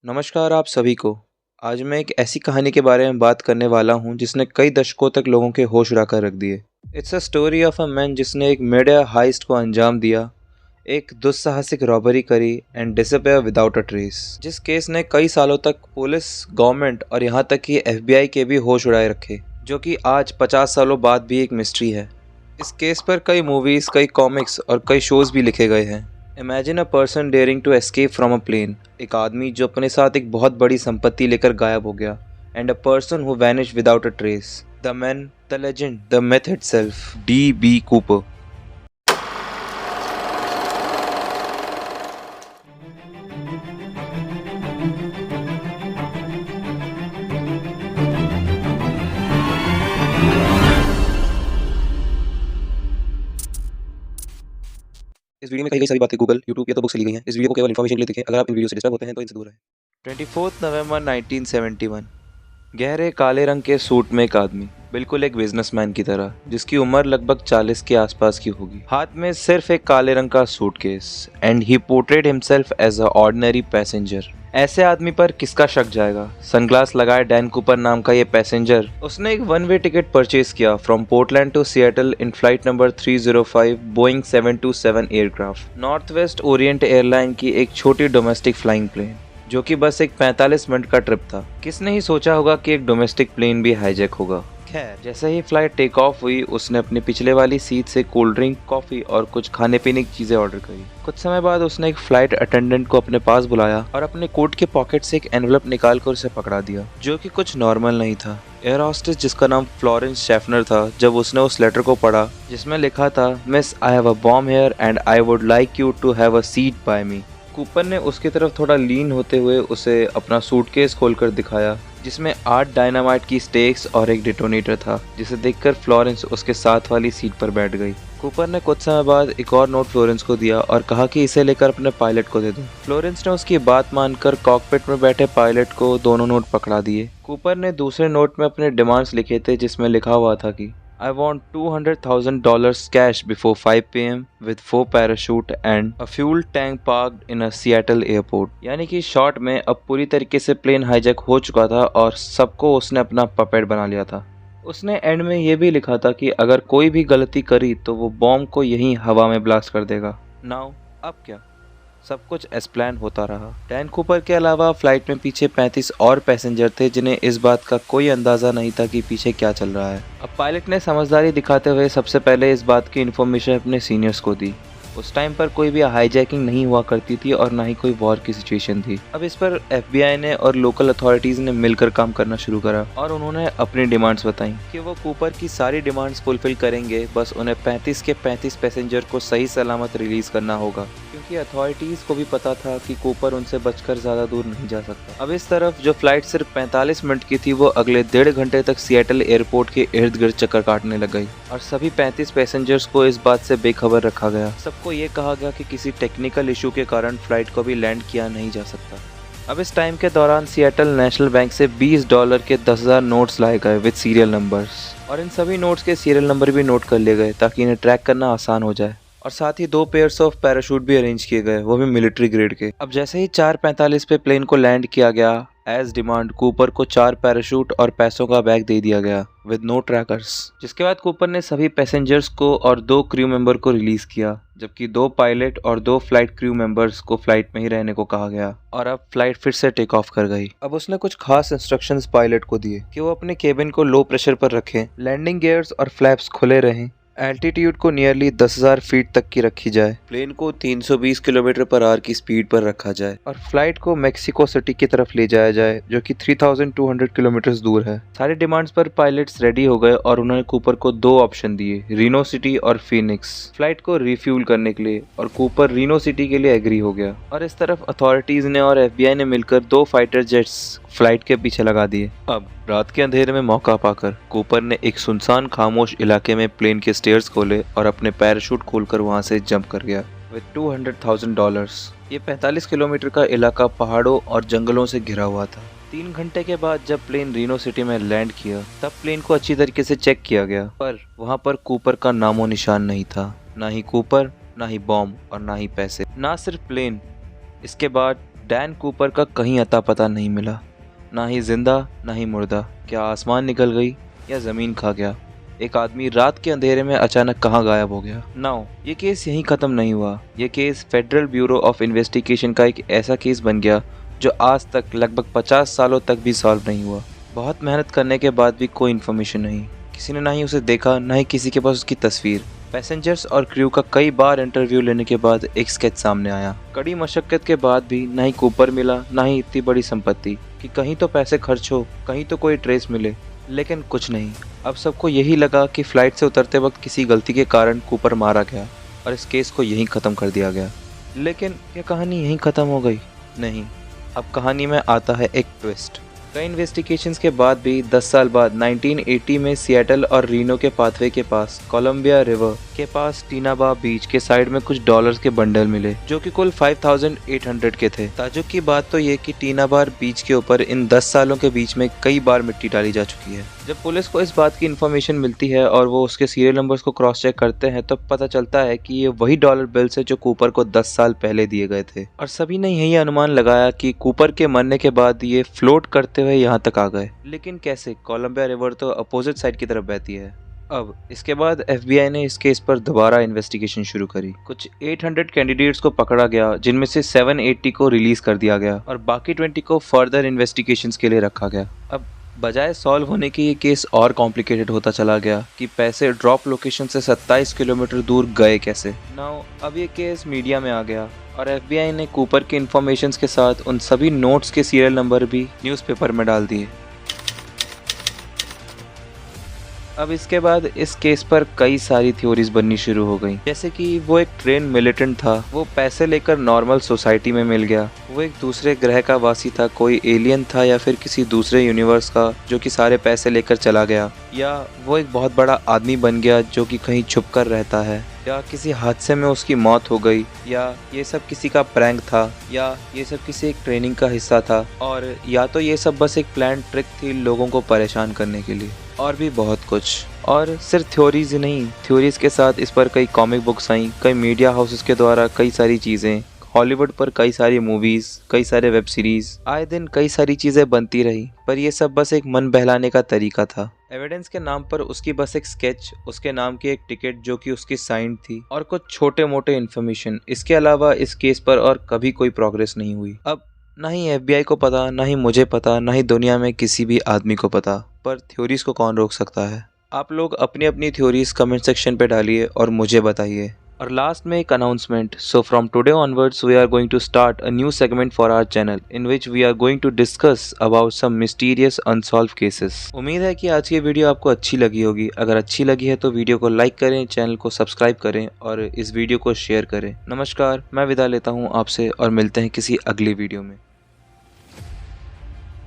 नमस्कार आप सभी को। आज मैं एक ऐसी कहानी के बारे में बात करने वाला हूँ जिसने कई दशकों तक लोगों के होश उड़ाकर रख दिए। It's a story of a man जिसने एक मीडिया हाइस्ट को अंजाम दिया, एक दुस्साहसिक रॉबरी करी and disappear without a trace. जिस केस ने कई सालों तक पुलिस, गवर्नमेंट और यहाँ तक कि एफबीआई के भी होश उड़ाए रखे, जो कि आज 50 सालों बाद भी एक मिस्ट्री है। इस केस पर कई मूवीज, कई कॉमिक्स और कई शोज भी लिखे गए हैं। Imagine a person daring to escape from a plane. एक आदमी जो अपने साथ एक बहुत बड़ी संपत्ति लेकर गायब हो गया। And a person who vanish without a trace. The man, the legend, the myth itself, DB. Cooper. इस वीडियो में कही गई सारी बातें गूगल, यूट्यूब या तो बुक से ली गई हैं। इस वीडियो को केवल इन्फॉर्मेशन के लिए देखें। अगर आप इन वीडियो से डिस्टर्ब होते हैं तो इनसे दूर रहें। 24 नवंबर 1971। गहरे काले रंग के सूट में एक आदमी, बिल्कुल एक बिजनेसमैन की तरह, जिसकी उम्र लगभग 40 के आसपास की होगी। हाथ में सिर्फ एक काले रंग का suitcase, and he portrayed himself as a ordinary passenger. ऐसे आदमी पर किसका शक जाएगा। सनग्लास लगाए डैन कूपर नाम का ये पैसेंजर, उसने एक वन वे टिकट परचेज किया from Portland to Seattle in flight number 305 Boeing 727 एयरक्राफ्ट, नॉर्थ वेस्ट ओरिएंट एयरलाइन की एक छोटी डोमेस्टिक फ्लाइंग प्लेन, जो कि बस एक 45 मिनट का ट्रिप था। किसने ही सोचा होगा कि एक डोमेस्टिक प्लेन भी हाईजैक होगा। खैर, जैसे ही फ्लाइट टेक ऑफ हुई, उसने अपनी पिछले वाली सीट से कोल्ड ड्रिंक, कॉफी और कुछ खाने पीने की चीजें ऑर्डर करी। कुछ समय बाद उसने एक फ्लाइट अटेंडेंट को अपने पास बुलाया और अपने कोट के पॉकेट से एक एनवलप निकाल कर उसे पकड़ा दिया, जो कि कुछ नॉर्मल नहीं था। एयर हॉस्टेस जिसका नाम फ्लोरेंस शेफनर था, जब उसने उस लेटर को पढ़ा जिसमें लिखा था, miss, I have a bomb here and I would like you to have a seat by me. Cooper ने उसकी तरफ थोड़ा लीन होते हुए उसे अपना सूटकेस खोलकर दिखाया, जिसमें 8 डायनामाइट की स्टेक्स और एक डिटोनेटर था, जिसे देखकर फ्लोरेंस उसके साथ वाली सीट पर बैठ गई। कूपर ने कुछ समय बाद एक और नोट फ्लोरेंस को दिया और कहा कि इसे लेकर अपने पायलट को दे दो। फ्लोरेंस ने उसकी बात मानकर कॉकपिट में बैठे पायलट को दोनों नोट पकड़ा दिए। कूपर ने दूसरे नोट में अपने डिमांड्स लिखे थे, जिसमें लिखा हुआ था कि I want $200,000 cash before 5 p.m. with 4 parachute and a fuel tank parked in a Seattle airport। यानी कि शॉर्ट में अब पूरी तरीके से प्लेन हाईजैक हो चुका था और सबको उसने अपना पपेट बना लिया था। उसने एंड में ये भी लिखा था कि अगर कोई भी गलती करी तो वो बॉम्ब को यहीं हवा में ब्लास्ट कर देगा। नाउ अब क्या? सब कुछ एस प्लान होता रहा। डैन कूपर के अलावा फ्लाइट में पीछे 35 और पैसेंजर थे, जिन्हें इस बात का कोई अंदाजा नहीं था कि पीछे क्या चल रहा है। अब पायलट ने समझदारी दिखाते हुए सबसे पहले इस बात की इन्फॉर्मेशन अपने सीनियर्स को दी। उस टाइम पर कोई भी हाईजैकिंग नहीं हुआ करती थी और ना ही कोई वॉर की सिचुएशन थी। अब इस पर एफबीआई ने और लोकल अथॉरिटीज ने मिलकर काम करना शुरू करा और उन्होंने अपनी डिमांड्स बताई कि वो कूपर की सारी डिमांड्स फुलफिल करेंगे, बस उन्हें 35 के 35 पैसेंजर को सही सलामत रिलीज करना होगा, क्योंकि अथॉरिटीज को भी पता था कि कूपर उनसे बचकर ज्यादा दूर नहीं जा सकता। अब इस तरफ जो फ्लाइट सिर्फ 45 मिनट की थी, वो अगले 1.5 घंटे तक सिएटल एयरपोर्ट के इर्द गिर्द चक्कर काटने लग गई और सभी 35 पैसेंजर्स को इस बात से बेखबर रखा गया। सबको ये कहा गया कि किसी टेक्निकल इशू के कारण फ्लाइट को भी लैंड किया नहीं जा सकता। अब इस टाइम के दौरान सिएटल नेशनल बैंक से $20 के 10,000 नोट्स लाए गए विद सीरियल नंबर्स, और इन सभी नोट्स के सीरियल नंबर भी नोट कर लिए गए ताकि इन्हें ट्रैक करना आसान हो जाए। और साथ ही 2 पेयर्स ऑफ पैराशूट भी अरेंज किए गए, वो भी मिलिट्री ग्रेड के। अब जैसे ही 4:45 पे प्लेन को लैंड किया गया, एज डिमांड कूपर को 4 पैराशूट और पैसों का बैग दे दिया गया विद नो ट्रैकर्स। जिसके बाद कूपर ने सभी पैसेंजर्स को और 2 क्रू मेंबर को रिलीज किया, जबकि 2 पायलट और 2 फ्लाइट क्रू मेंबर्स को फ्लाइट में ही रहने को कहा गया। और अब फ्लाइट फिर से टेक ऑफ कर गई। अब उसने कुछ खास इंस्ट्रक्शंस पायलट को दिए कि वो अपने केबिन को लो प्रेशर पर रखें, लैंडिंग गियर्स और फ्लैप्स खुले रहें, एल्टीट्यूड को नियरली 10,000 फीट तक की रखी जाए, प्लेन को 320 किलोमीटर पर आवर की स्पीड पर रखा जाए और फ्लाइट को मेक्सिको सिटी की तरफ ले जाया जाए, जो कि 3,200 किलोमीटर दूर है। सारी डिमांड्स पर पायलट्स रेडी हो गए और उन्होंने कूपर को 2 ऑप्शन दिए, रीनो सिटी और फीनिक्स, फ्लाइट को रिफ्यूल करने के लिए, और कूपर रीनो सिटी के लिए एग्री हो गया। और इस तरफ अथॉरिटीज ने और एफबीआई ने मिलकर 2 फाइटर जेट्स फ्लाइट के पीछे लगा दिए। अब रात के अंधेरे में मौका पाकर कूपर ने एक सुनसान खामोश इलाके में प्लेन के स्टेयर्स खोले और अपने पैराशूट खोलकर वहां से जंप कर गया विद $200,000। ये 45 किलोमीटर का इलाका पहाड़ों और जंगलों से घिरा हुआ था। 3 घंटे के बाद जब प्लेन रीनो सिटी में लैंड किया, तब प्लेन को अच्छी तरीके से चेक किया गया, पर वहां पर कूपर का नामो निशान नहीं था। ना ही कूपर, ना ही बॉम्ब और ना ही पैसे। ना सिर्फ प्लेन, इसके बाद डैन कूपर का कहीं अता पता नहीं मिला, ना ही जिंदा ना ही मुर्दा। क्या आसमान निकल गई या ज़मीन खा गया? एक आदमी रात के अंधेरे में अचानक कहाँ गायब हो गया? नाउ ये केस यहीं ख़त्म नहीं हुआ। ये case federal bureau of investigation का एक ऐसा केस बन गया जो आज तक लगभग 50 सालों तक भी सॉल्व नहीं हुआ। बहुत मेहनत करने के बाद भी कोई इन्फॉर्मेशन नहीं। किसी ने ना ही उसे देखा, ना ही किसी के पास उसकी तस्वीर। पैसेंजर्स और क्रू का कई बार इंटरव्यू लेने के बाद एक स्केच सामने आया। कड़ी मशक्कत के बाद भी ना ही कूपर मिला, ना ही इतनी बड़ी संपत्ति कि कहीं तो पैसे खर्च हो, कहीं तो कोई ट्रेस मिले, लेकिन कुछ नहीं। अब सबको यही लगा कि फ्लाइट से उतरते वक्त किसी गलती के कारण कूपर मारा गया और इस केस को यहीं ख़त्म कर दिया गया। लेकिन क्या कहानी यहीं ख़त्म हो गई? नहीं, अब कहानी में आता है एक ट्विस्ट। कई इन्वेस्टिगेशंस के बाद भी 10 साल बाद 1980 में सिएटल और रीनो के पाथवे के पास कोलंबिया रिवर के पास टीनाबा बीच के साइड में कुछ डॉलर्स के बंडल मिले जो कि कुल 5800 के थे। ताज्जुब की बात तो ये कि टीनाबा बीच के ऊपर इन 10 सालों के बीच में कई बार मिट्टी डाली जा चुकी है। जब पुलिस को इस बात की इन्फॉर्मेशन मिलती है और वो उसके सीरियल नंबर्स को क्रॉस चेक करते हैं तो पता चलता है कि ये वही डॉलर बिल्स है जो कूपर को 10 साल पहले दिए गए थे। और सभी ने यही अनुमान लगाया कि कूपर के मरने के बाद ये फ्लोट करते हुए यहाँ तक आ गए। लेकिन कैसे? कोलंबिया रिवर तो अपोजिट साइड की तरफ बहती है। अब इसके बाद FBI ने इस केस पर दोबारा इन्वेस्टिगेशन शुरू करी। कुछ 800 कैंडिडेट्स को पकड़ा गया, जिनमें से 780 को रिलीज कर दिया गया और बाकी 20 को फर्दर इन्वेस्टिगेशंस के लिए रखा गया। अब बजाय सॉल्व होने के ये केस और कॉम्प्लिकेटेड होता चला गया कि पैसे ड्रॉप लोकेशन से 27 किलोमीटर दूर गए कैसे। नाउ अब ये केस मीडिया में आ गया और FBI ने कूपर के इन्फॉर्मेशंस के साथ उन सभी नोट्स के सीरियल नंबर भी न्यूज़पेपर में डाल दिए। अब इसके बाद इस केस पर कई सारी थ्योरीज बननी शुरू हो गई, जैसे कि वो एक ट्रेन मिलिटेंट था, वो पैसे लेकर नॉर्मल सोसाइटी में मिल गया, वो एक दूसरे ग्रह का वासी था, कोई एलियन था या फिर किसी दूसरे यूनिवर्स का जो कि सारे पैसे लेकर चला गया, या वो एक बहुत बड़ा आदमी बन गया जो कि कहीं छुप कर रहता है, या किसी हादसे में उसकी मौत हो गई, या ये सब किसी का प्रैंक था, या ये सब किसी एक ट्रेनिंग का हिस्सा था, और या तो ये सब बस एक प्लान ट्रिक थी लोगों को परेशान करने के लिए, और भी बहुत कुछ। और सिर्फ थ्योरीज ही नहीं, थ्योरीज के साथ इस पर कई कॉमिक बुक्स आई, कई मीडिया हाउसेस के द्वारा कई सारी चीज़ें, हॉलीवुड पर कई सारी मूवीज़, कई सारे वेब सीरीज़, आए दिन कई सारी चीज़ें बनती रही, पर ये सब बस एक मन बहलाने का तरीका था। एविडेंस के नाम पर उसकी बस एक स्केच, उसके नाम की एक टिकट जो कि उसकी साइन थी, और कुछ छोटे मोटे इन्फॉर्मेशन। इसके अलावा इस केस पर और कभी कोई प्रोग्रेस नहीं हुई। अब ना ही FBI को पता, ना ही मुझे पता, ना ही दुनिया में किसी भी आदमी को पता, पर थ्योरीज को कौन रोक सकता है? आप लोग अपनी अपनी थ्योरीज कमेंट सेक्शन पे डालिए और मुझे बताइए। और लास्ट में एक announcement, so from today onwards we are going to start a new segment for our channel in which we are going to discuss about some mysterious unsolve cases. उम्मीद है कि आज की वीडियो आपको अच्छी लगी होगी। अगर अच्छी लगी है तो वीडियो को लाइक करें, चैनल को सब्सक्राइब करें और इस वीडियो को शेयर करें। नमस्कार, मैं विदा लेता हूँ आपसे और मिलते हैं किसी अगली वीडियो में।